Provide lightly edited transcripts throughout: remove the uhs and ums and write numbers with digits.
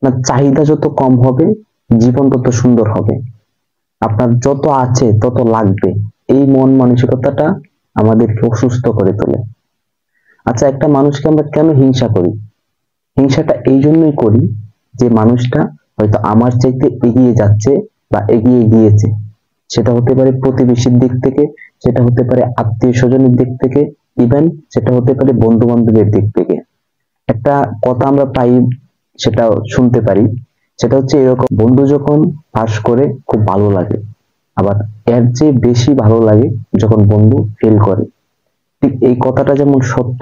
না, চাহিদা যত কম হবে জীবন তত সুন্দর হবে। আপনার যত আছে তত লাগবে, এই মন মানসিকতাটা আমাদেরকে অসুস্থ করে তোলে। আচ্ছা, একটা মানুষকে আমরা কেন হিংসা করি? হিংসাটা এই জন্যই করি যে মানুষটা হয়তো আমার চাইতে এগিয়ে যাচ্ছে বা এগিয়ে গিয়েছে। সেটা হতে পারে প্রতিবেশীর দিক থেকে, সেটা হতে পারে আত্মীয় স্বজনের দিক থেকে, ইভেন সেটা হতে পারে বন্ধু বান্ধবের দিক থেকে। একটা কথা আমরা পাই, সেটা শুনতে পারি, সেটা হচ্ছে এরকম: বন্ধু যখন পাস করে খুব ভালো লাগে, আবার এর চেয়ে বেশি ভালো লাগে যখন বন্ধু ফেল করে। ঠিক এই কথাটা যেমন সত্য,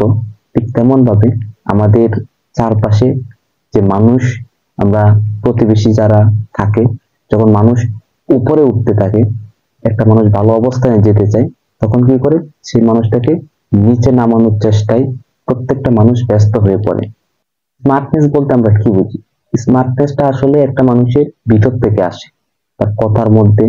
ঠিক তেমন ভাবে আমাদের চারপাশে যে মানুষ, আমরা প্রতিবেশী যারা থাকে, যখন মানুষ উপরে উঠতে থাকে, একটা মানুষ ভালো অবস্থানে যেতে চায়, তখন কি করে? সেই মানুষটাকে নিচে নামানোর চেষ্টায় প্রত্যেকটা মানুষ ব্যস্ত হয়ে পড়ে। স্মার্টনেস বলতে আমরা কি বুঝি? স্মার্টনেসটা আসলে একটা মানুষের ভিতর থেকে আসে। তার কথার মধ্যে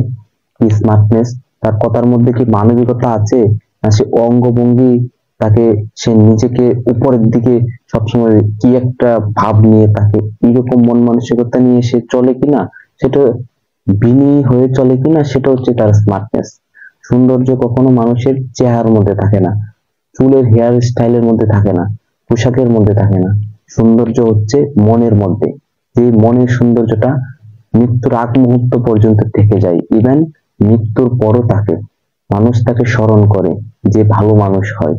কি স্মার্টনেস? তার কথার মধ্যে কি মানবিকতা আছে, না সে অঙ্গভঙ্গি, তাকে সে নিজেকে উপরের দিকে সবসময় কি একটা ভাব নিয়ে থাকে, এরকম মন মানসিকতা নিয়ে সে চলে কিনা, সেটা বিনয়ী হয়ে চলে কিনা, সেটা হচ্ছে তার স্মার্টনেস। সৌন্দর্য কখনো মানুষের চেহারার মধ্যে থাকে না, চুলের হেয়ার স্টাইলের মধ্যে থাকে না, পোশাকের মধ্যে থাকে না। সৌন্দর্য হচ্ছে মনের মধ্যে। যে মনের সৌন্দর্যটা মৃত্যুর আগ মুহূর্ত পর্যন্ত থেকে যায়, ইভেন মৃত্যুর পরও থাকে, মানুষ তাকে স্মরণ করে, যে ভালো মানুষ হয়।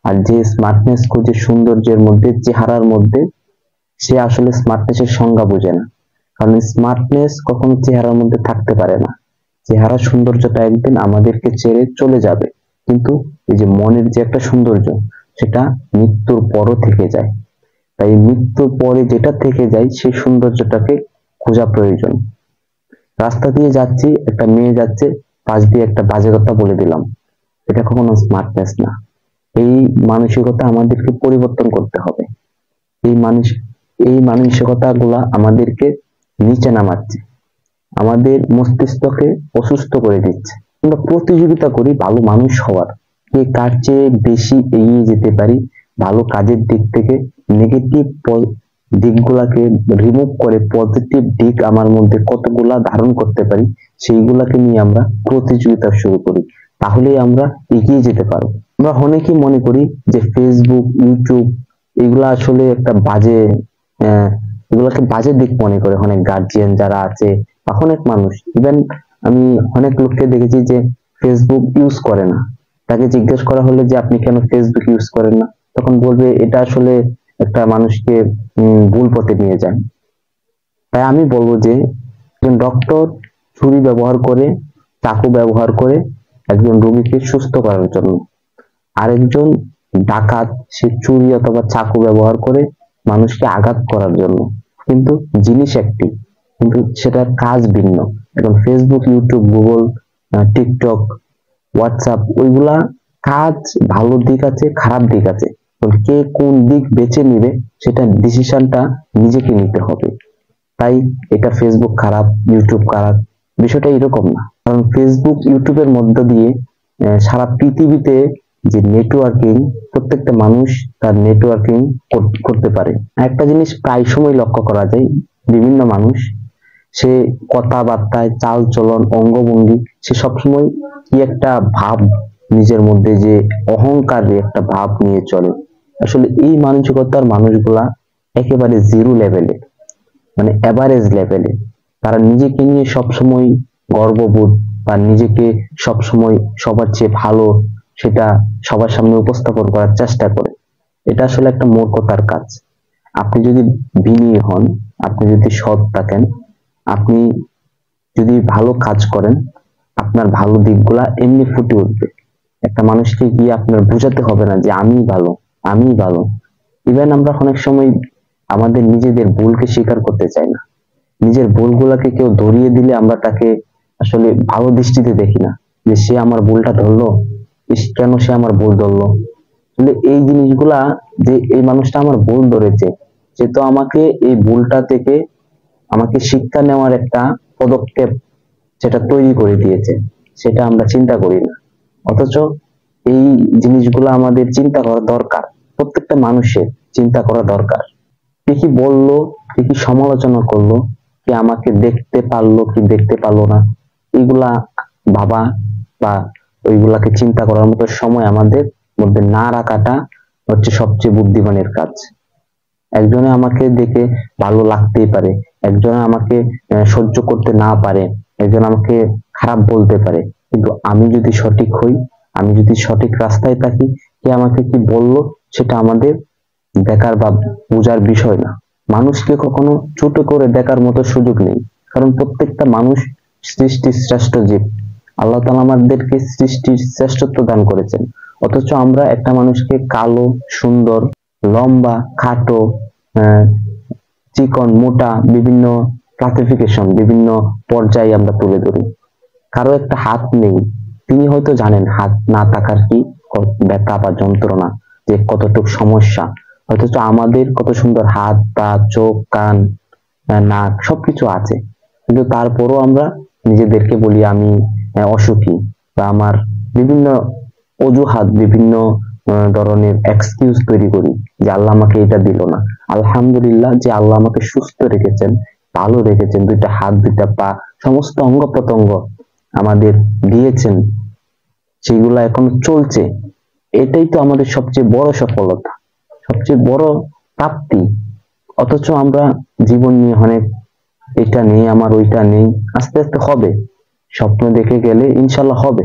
আর যে স্মার্টনেস খুঁজে সৌন্দর্যের মধ্যে, চেহারার মধ্যে, সে আসলে স্মার্টনেসের সংজ্ঞা বোঝে না। কারণ স্মার্টনেস কখনো চেহারার মধ্যে থাকতে পারে না। চেহারা সৌন্দর্যটা একদিন আমাদেরকে ছেড়ে চলে যাবে, কিন্তু এই যে মনের যে একটা সৌন্দর্য, সেটা মৃত্যুর পরও থেকে যায়। তাই মৃত্যুর পরে যেটা থেকে যায় সেই সৌন্দর্যটাকে খোঁজা প্রয়োজন। রাস্তা দিয়ে যাচ্ছি, একটা মেয়ে যাচ্ছে, পাশ দিয়ে একটা বাজে কথা বলে দিলাম, এটা কখনো স্মার্টনেস না। এই মানসিকতা আমাদেরকে পরিবর্তন করতে হবে। এই মানুষ এই মানসিকতা গুলা আমাদেরকে নিচে নামাচ্ছে, আমাদের মস্তিষ্ককে অসুস্থ করে দিচ্ছে। আমরা প্রতিযোগিতা করি ভালো মানুষ হওয়ার, কে কার চেয়ে বেশি এগিয়ে যেতে পারি ভালো কাজের দিক থেকে। নেগেটিভ দিকগুলাকে রিমুভ করে পজিটিভ দিক আমার মধ্যে কতগুলা ধারণ করতে পারি, সেইগুলাকে নিয়ে আমরা প্রতিযোগিতা শুরু করি, তাহলেই আমরা এগিয়ে যেতে পারবো। আমরা অনেকেই মনে করি যে ফেসবুক, ইউটিউব এগুলা আসলে একটা বাজে, আহ, এগুলাকে বাজে দিক মনে করে অনেক গার্জিয়ান যারা আছে বা অনেক মানুষ। ইভেন আমি অনেক লোককে দেখেছি যে ফেসবুক ইউজ করে না, তাকে জিজ্ঞেস করা হলে যে আপনি কেন ফেসবুক ইউজ করেন না, তখন বলবে এটা আসলে একটা মানুষকে ভুল পথে নিয়ে যায়। তাই আমি বলবো যে একজন ডক্টর ছুরি ব্যবহার করে, চাকু ব্যবহার করে একজন রোগীকে সুস্থ করার জন্য, আরেকজন ডাকাত সে ছুরি অথবা চাকু ব্যবহার করে মানুষকে আঘাত করার জন্য। কিন্তু জিনিস একটি, কিন্তু সেটার কাজ ভিন্ন। এখন Facebook, YouTube, Google, TikTok, WhatsApp, ওইগুলা কাজ ভালো দিক আছে, খারাপ দিক আছে। কে কোন দিক বেছে নিবে সেটা ডিসিশনটা নিজেকে নিতে হবে। তাই এটা ফেসবুক খারাপ, ইউটিউব খারাপ, বিষয়টা এরকম না। কারণ ফেসবুক, ইউটিউবের মধ্য দিয়ে সারা পৃথিবীতে যে নেটওয়ার্কিং, প্রত্যেকটা মানুষ তার নেটওয়ার্কিং করতে পারে। একটা জিনিস প্রায় সময় লক্ষ্য করা যায়, বিভিন্ন মানুষ সে কথাবার্তায়, চাল চলন, অঙ্গভঙ্গি, সে সবসময় কি একটা ভাব নিজের মধ্যে, যে অহংকারের একটা ভাব নিয়ে চলে। আসলে এই মানসিকতার মানুষগুলা একেবারে জিরো লেভেলে, মানে এভারেজ লেভেলে। তারা নিজেকে নিয়ে সবসময় গর্ববোধ বা নিজেকে সবসময় সবার চেয়ে ভালো সেটা সবার সামনে উপস্থাপন করার চেষ্টা করে। এটা আসলে একটা মূর্খতার কাজ। আপনি যদি বিনয়ী হন, আপনি যদি সৎ থাকেন, আপনি যদি ভালো কাজ করেন, আপনার ভালো দিকগুলা এমনি ফুটে উঠবে। একটা মানুষকে গিয়ে আপনার বোঝাতে হবে না যে আমি ভালো, আমি ভালো। ইভেন আমরা অনেক সময় আমাদের নিজেদের ভুলকে স্বীকার করতে চাই না। নিজের ভুলগুলাকে কেউ ধরিয়ে দিলে আমরা তাকে আসলে ভালো দৃষ্টিতে দেখি না, যে সে আমার ভুলটা ধরলো, কেন সে আমার ভুল ধরলো। আসলে এই জিনিসগুলা, যে এই মানুষটা আমার ভুল ধরেছে, সে তো আমাকে এই ভুলটা থেকে আমাকে শিক্ষা নেওয়ার একটা পদক্ষেপ সেটা তৈরি করে দিয়েছে, সেটা আমরা চিন্তা করি না। অথচ এই জিনিসগুলো আমাদের চিন্তা করা দরকার, প্রত্যেকটা মানুষের চিন্তা করা দরকার। ঠিকই বললো কে কি সমালোচনা করলো, কে আমাকে দেখতে পারলো কি দেখতে পারলো না, এগুলা ভাবা বা ওইগুলাকে চিন্তা করার মতো সময় আমাদের মধ্যে না রাখাটা হচ্ছে সবচেয়ে বুদ্ধিমানের কাজ। একজনে আমাকে দেখে ভালো লাগতেই পারে, একজনে আমাকে সহ্য করতে না পারে, একজন আমাকে খারাপ বলতে পারে, কিন্তু আমি যদি সঠিক হই, আমি যদি সঠিক রাস্তায় থাকি, কে আমাকে কি বললো সেটা আমাদের দেখার বা বোঝার বিষয় না। মানুষকে কখনো ছোট করে দেখার মতো সুযোগ নেই, কারণ প্রত্যেকটা মানুষ সৃষ্টির শ্রেষ্ঠ জীব। আল্লাহ তাআলা আমাদেরকে সৃষ্টির শ্রেষ্ঠত্ব দান করেছেন, অথচ আমরা একটা মানুষকে কালো, সুন্দর, লম্বা, খাটো, আহ, চিকন, মোটা, বিভিন্ন ক্লাসিফিকেশন, বিভিন্ন পর্যায়ে আমরা তুলে ধরি। কারো একটা হাত নেই, তিনি হয়তো জানেন হাত না থাকার কি ব্যথা বা যন্ত্রণা, যে কতটুকু সমস্যা, অথচ আমাদের কত সুন্দর হাত, পা, চোখ, কান, নাক সবকিছু আছে, কিন্তু তারপরও আমরা নিজেদেরকে বলি আমি অসুখী, বা আমার বিভিন্ন অজুহাত, বিভিন্ন ধরনের এক্সকিউজ তৈরি করি যে আল্লাহ আমাকে এটা দিল না। আলহামদুলিল্লাহ যে আল্লাহ আমাকে সুস্থ রেখেছেন, ভালো রেখেছেন, দুইটা হাত, দুইটা পা, সমস্ত অঙ্গ প্রত্যঙ্গ আমাদের দিয়েছেন, সেগুলা এখন চলছে। এটাই তো আমাদের সবচেয়ে বড় সফলতা, সবচেয়ে বড় প্রাপ্তি। অথচ আমরা জীবন নিয়ে অনেক এটা নেই আমার, ওইটা নেই, আস্তে আস্তে হবে, স্বপ্ন দেখে গেলে ইনশাল্লাহ হবে।